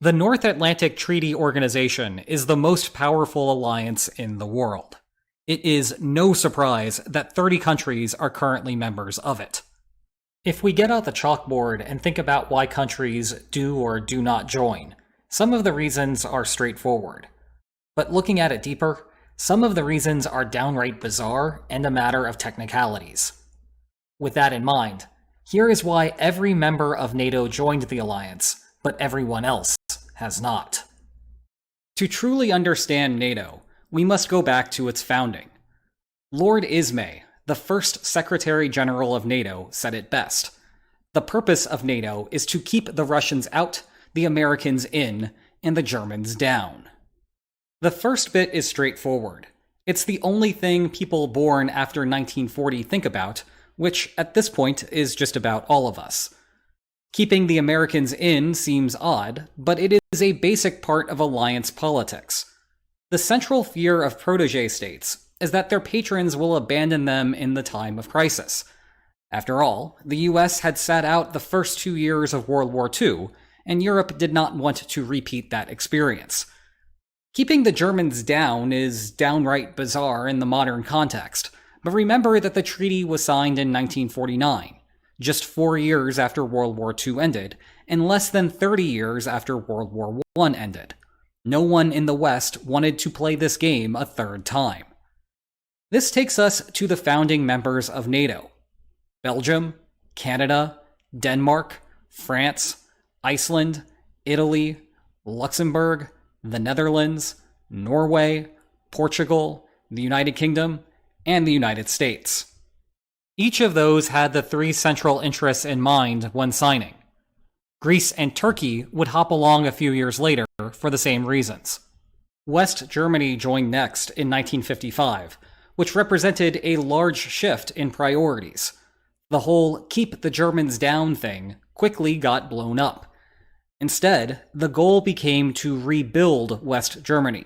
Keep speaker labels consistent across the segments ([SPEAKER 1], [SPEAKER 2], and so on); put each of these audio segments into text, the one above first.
[SPEAKER 1] The North Atlantic Treaty Organization is the most powerful alliance in the world. It is no surprise that 30 countries are currently members of it. If we get out the chalkboard and think about why countries do or do not join, some of the reasons are straightforward. But looking at it deeper, some of the reasons are downright bizarre and a matter of technicalities. With that in mind, here is why every member of NATO joined the alliance, but everyone else has not. To truly understand NATO, we must go back to its founding. Lord Ismay, the first Secretary General of NATO, said it best. The purpose of NATO is to keep the Russians out, the Americans in, and the Germans down. The first bit is straightforward. It's the only thing people born after 1940 think about, which at this point is just about all of us. Keeping the Americans in seems odd, but it is a basic part of alliance politics. The central fear of protégé states is that their patrons will abandon them in the time of crisis. After all, the US had sat out the first 2 years of World War II, and Europe did not want to repeat that experience. Keeping the Germans down is downright bizarre in the modern context, but remember that the treaty was signed in 1949. Just 4 years after World War II ended, and less than 30 years after World War I ended. No one in the West wanted to play this game a third time. This takes us to the founding members of NATO: Belgium, Canada, Denmark, France, Iceland, Italy, Luxembourg, the Netherlands, Norway, Portugal, the United Kingdom, and the United States. Each of those had the three central interests in mind when signing. Greece and Turkey would hop along a few years later for the same reasons. West Germany joined next in 1955, which represented a large shift in priorities. The whole keep the Germans down thing quickly got blown up. Instead, the goal became to rebuild West Germany.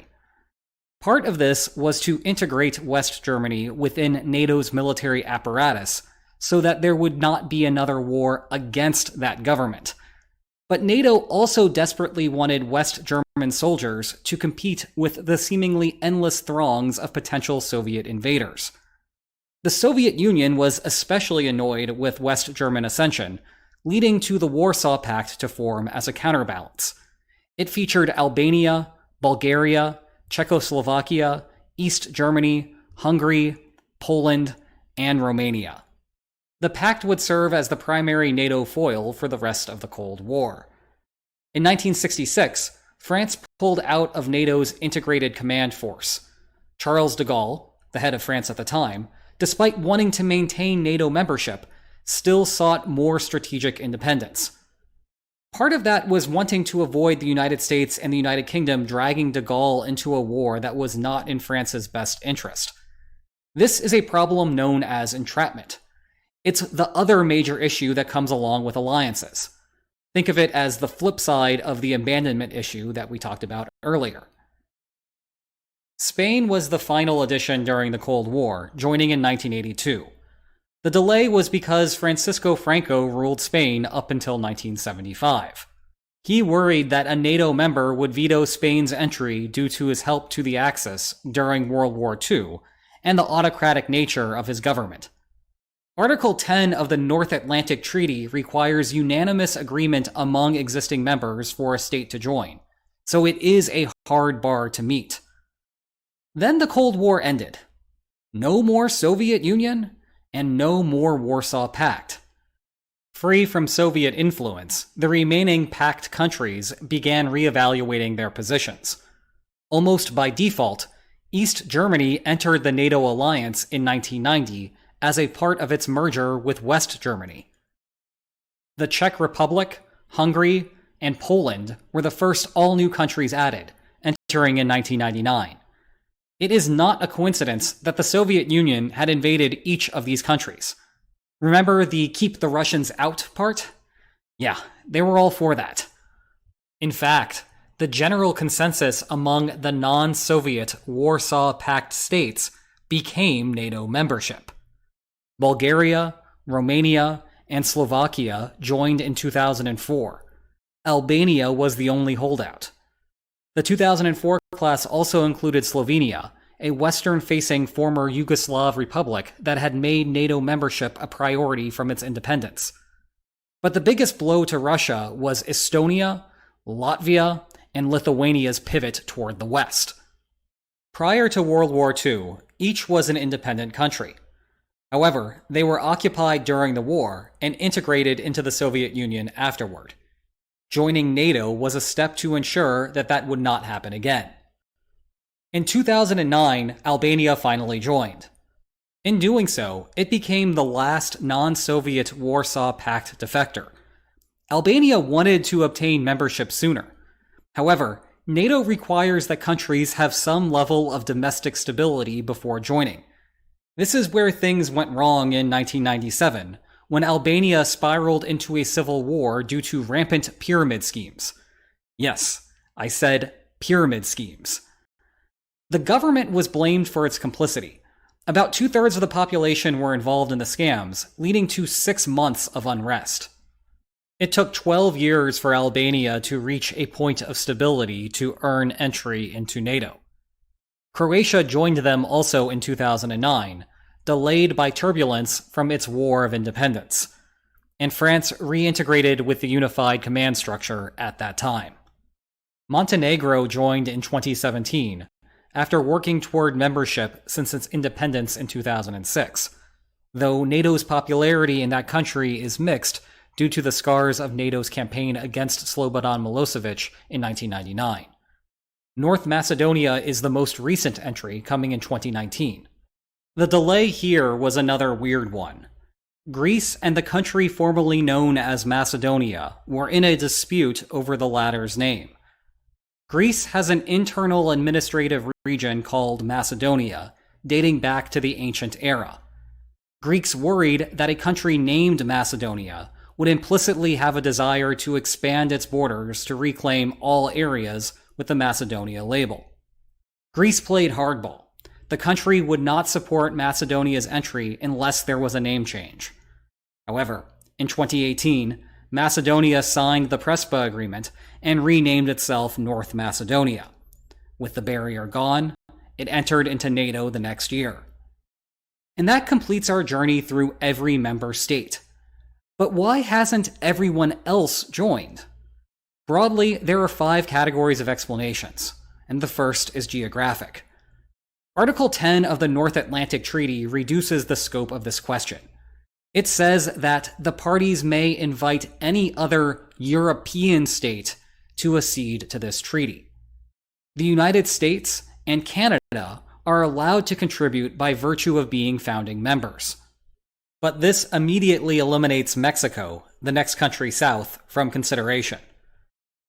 [SPEAKER 1] Part of this was to integrate West Germany within NATO's military apparatus so that there would not be another war against that government. But NATO also desperately wanted West German soldiers to compete with the seemingly endless throngs of potential Soviet invaders. The Soviet Union was especially annoyed with West German ascension, leading to the Warsaw Pact to form as a counterbalance. It featured Albania, Bulgaria, Czechoslovakia, East Germany, Hungary, Poland, and Romania. The pact would serve as the primary NATO foil for the rest of the Cold War. In 1966, France pulled out of NATO's integrated command force. Charles de Gaulle, the head of France at the time, despite wanting to maintain NATO membership, still sought more strategic independence. Part of that was wanting to avoid the United States and the United Kingdom dragging de Gaulle into a war that was not in France's best interest. This is a problem known as entrapment. It's the other major issue that comes along with alliances. Think of it as the flip side of the abandonment issue that we talked about earlier. Spain was the final addition during the Cold War, joining in 1982. The delay was because Francisco Franco ruled Spain up until 1975. He worried that a NATO member would veto Spain's entry due to his help to the Axis during World War II and the autocratic nature of his government. Article 10 of the North Atlantic Treaty requires unanimous agreement among existing members for a state to join, so it is a hard bar to meet. Then the Cold War ended. No more Soviet Union, and no more Warsaw Pact. Free from Soviet influence, the remaining pact countries began reevaluating their positions. Almost by default, East Germany entered the NATO alliance in 1990 as a part of its merger with West Germany. The Czech Republic, Hungary, and Poland were the first all-new countries added, entering in 1999. It is not a coincidence that the Soviet Union had invaded each of these countries. Remember the keep the Russians out part? Yeah, they were all for that. In fact, the general consensus among the non-Soviet Warsaw Pact states became NATO membership. Bulgaria, Romania, and Slovakia joined in 2004. Albania was the only holdout. The 2004 class also included Slovenia, a western-facing former Yugoslav republic that had made NATO membership a priority from its independence. But the biggest blow to Russia was Estonia, Latvia, and Lithuania's pivot toward the West. Prior to World War II, each was an independent country. However, they were occupied during the war and integrated into the Soviet Union afterward. Joining NATO was a step to ensure that that would not happen again. In 2009, Albania finally joined. In doing so, it became the last non-Soviet Warsaw Pact defector. Albania wanted to obtain membership sooner. However, NATO requires that countries have some level of domestic stability before joining. This is where things went wrong in 1997, when Albania spiraled into a civil war due to rampant pyramid schemes. Yes, I said pyramid schemes. The government was blamed for its complicity. About 2/3 of the population were involved in the scams, leading to 6 months of unrest. It took 12 years for Albania to reach a point of stability to earn entry into NATO. Croatia joined them also in 2009, delayed by turbulence from its War of Independence, and France reintegrated with the unified command structure at that time. Montenegro joined in 2017, after working toward membership since its independence in 2006, though NATO's popularity in that country is mixed due to the scars of NATO's campaign against Slobodan Milosevic in 1999. North Macedonia is the most recent entry, coming in 2019. The delay here was another weird one. Greece and the country formerly known as Macedonia were in a dispute over the latter's name. Greece has an internal administrative region called Macedonia, dating back to the ancient era. Greeks worried that a country named Macedonia would implicitly have a desire to expand its borders to reclaim all areas with the Macedonia label. Greece played hardball. The country would not support Macedonia's entry unless there was a name change. However, in 2018, Macedonia signed the Prespa Agreement and renamed itself North Macedonia. With the barrier gone, it entered into NATO the next year. And that completes our journey through every member state. But why hasn't everyone else joined? Broadly, there are 5 categories of explanations, and the first is geographic. Article 10 of the North Atlantic Treaty reduces the scope of this question. It says that the parties may invite any other European state to accede to this treaty. The United States and Canada are allowed to contribute by virtue of being founding members. But this immediately eliminates Mexico, the next country south, from consideration.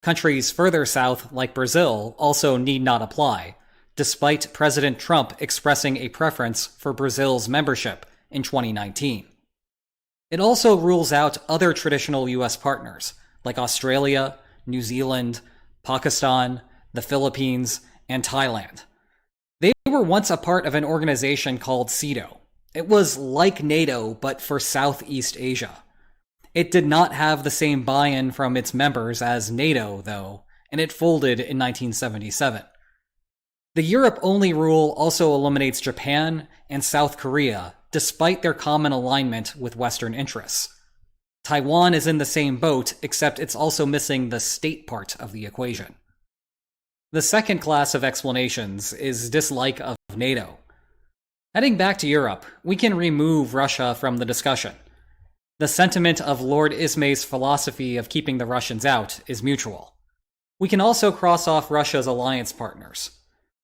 [SPEAKER 1] Countries further south, like Brazil, also need not apply, despite President Trump expressing a preference for Brazil's membership in 2019. It also rules out other traditional U.S. partners, like Australia, New Zealand, Pakistan, the Philippines, and Thailand. They were once a part of an organization called CETO. It was like NATO, but for Southeast Asia. It did not have the same buy-in from its members as NATO, though, and it folded in 1977. The Europe-only rule also eliminates Japan and South Korea, despite their common alignment with Western interests. Taiwan is in the same boat, except it's also missing the state part of the equation. The second class of explanations is dislike of NATO. Heading back to Europe, we can remove Russia from the discussion. The sentiment of Lord Ismay's philosophy of keeping the Russians out is mutual. We can also cross off Russia's alliance partners.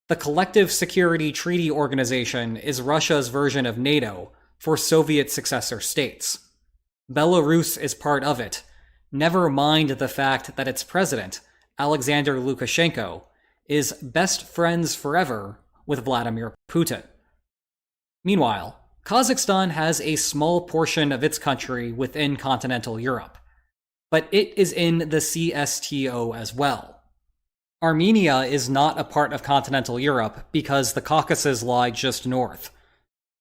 [SPEAKER 1] The Collective Security Treaty Organization is Russia's version of NATO for Soviet successor states. Belarus is part of it, never mind the fact that its president, Alexander Lukashenko, is best friends forever with Vladimir Putin. Meanwhile, Kazakhstan has a small portion of its country within continental Europe, but it is in the CSTO as well. Armenia is not a part of continental Europe because the Caucasus lie just north.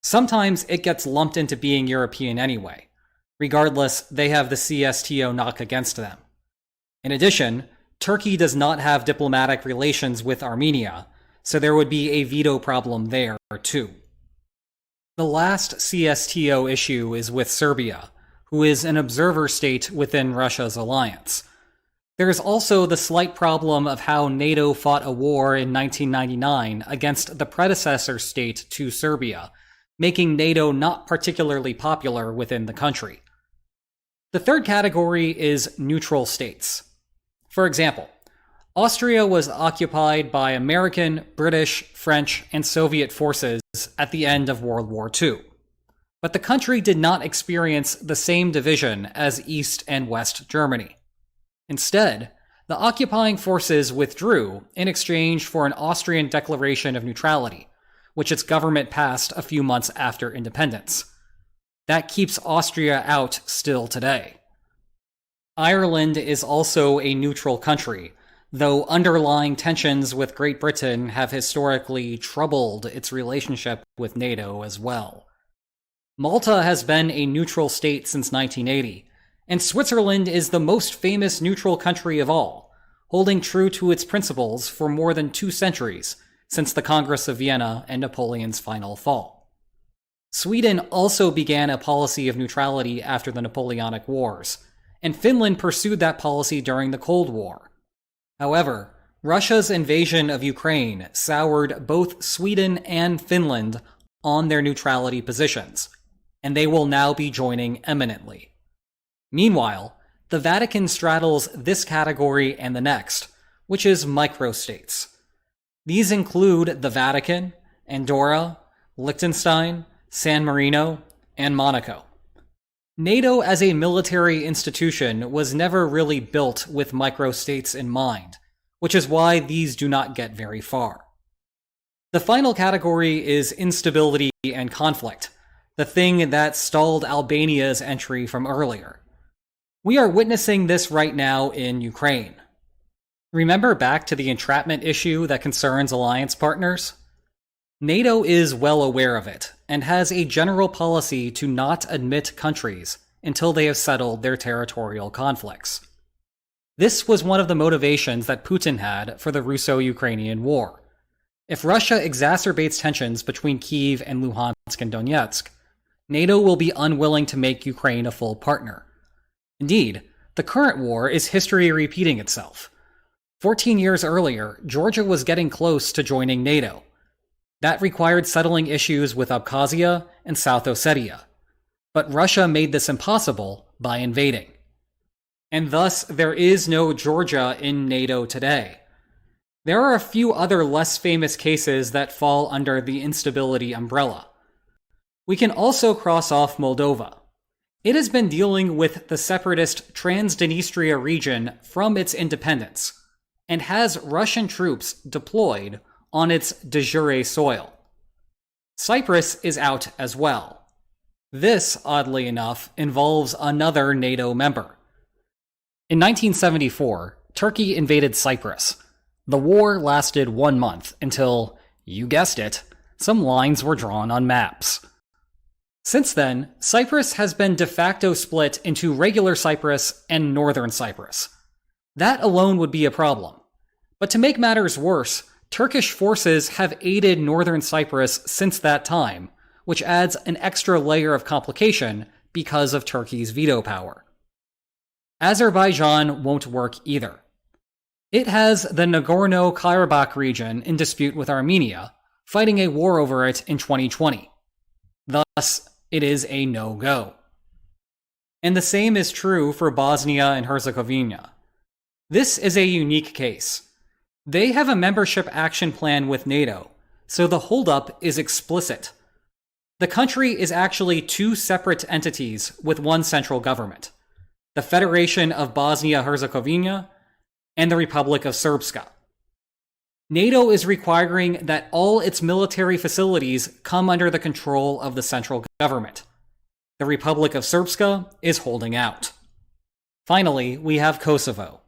[SPEAKER 1] Sometimes it gets lumped into being European anyway. Regardless, they have the CSTO knock against them. In addition, Turkey does not have diplomatic relations with Armenia, so there would be a veto problem there too. The last CSTO issue is with Serbia, who is an observer state within Russia's alliance. There is also the slight problem of how NATO fought a war in 1999 against the predecessor state to Serbia, making NATO not particularly popular within the country. The third category is neutral states. For example, Austria was occupied by American, British, French, and Soviet forces at the end of World War II. But the country did not experience the same division as East and West Germany. Instead, the occupying forces withdrew in exchange for an Austrian declaration of neutrality, which its government passed a few months after independence. That keeps Austria out still today. Ireland is also a neutral country, though underlying tensions with Great Britain have historically troubled its relationship with NATO as well. Malta has been a neutral state since 1980, and Switzerland is the most famous neutral country of all, holding true to its principles for more than 2 centuries, since the Congress of Vienna and Napoleon's final fall. Sweden also began a policy of neutrality after the Napoleonic Wars, and Finland pursued that policy during the Cold War. However, Russia's invasion of Ukraine soured both Sweden and Finland on their neutrality positions, and they will now be joining eminently. Meanwhile, the Vatican straddles this category and the next, which is microstates. These include the Vatican, Andorra, Liechtenstein, San Marino, and Monaco. NATO as a military institution was never really built with microstates in mind, which is why these do not get very far. The final category is instability and conflict, the thing that stalled Albania's entry from earlier. We are witnessing this right now in Ukraine. Remember back to the entrapment issue that concerns alliance partners? NATO is well aware of it, and has a general policy to not admit countries until they have settled their territorial conflicts. This was one of the motivations that Putin had for the Russo-Ukrainian War. If Russia exacerbates tensions between Kyiv and Luhansk and Donetsk, NATO will be unwilling to make Ukraine a full partner. Indeed, the current war is history repeating itself. 14 years earlier, Georgia was getting close to joining NATO. That required settling issues with Abkhazia and South Ossetia. But Russia made this impossible by invading. And thus, there is no Georgia in NATO today. There are a few other less famous cases that fall under the instability umbrella. We can also cross off Moldova. It has been dealing with the separatist Transnistria region from its independence, and has Russian troops deployed on its de jure soil. Cyprus is out as well. This, oddly enough, involves another NATO member. In 1974, Turkey invaded Cyprus. The war lasted 1 month until, you guessed it, some lines were drawn on maps. Since then, Cyprus has been de facto split into regular Cyprus and northern Cyprus. That alone would be a problem. But to make matters worse, Turkish forces have aided northern Cyprus since that time, which adds an extra layer of complication because of Turkey's veto power. Azerbaijan won't work either. It has the Nagorno-Karabakh region in dispute with Armenia, fighting a war over it in 2020. Thus, it is a no-go. And the same is true for Bosnia and Herzegovina. This is a unique case. They have a membership action plan with NATO, so the holdup is explicit. The country is actually 2 separate entities with one central government: the Federation of Bosnia-Herzegovina and the Republic of Srpska. NATO is requiring that all its military facilities come under the control of the central government. The Republic of Srpska is holding out. Finally, we have Kosovo.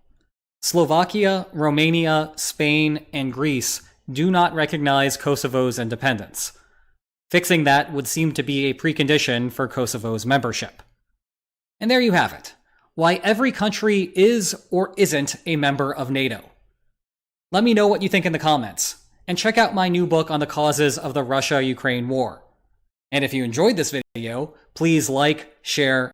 [SPEAKER 1] Slovakia, Romania, Spain, and Greece do not recognize Kosovo's independence. Fixing that would seem to be a precondition for Kosovo's membership. And there you have it. why every country is or isn't a member of NATO. Let me know what you think in the comments, and check out my new book on the causes of the Russia-Ukraine war. And if you enjoyed this video, please like, share,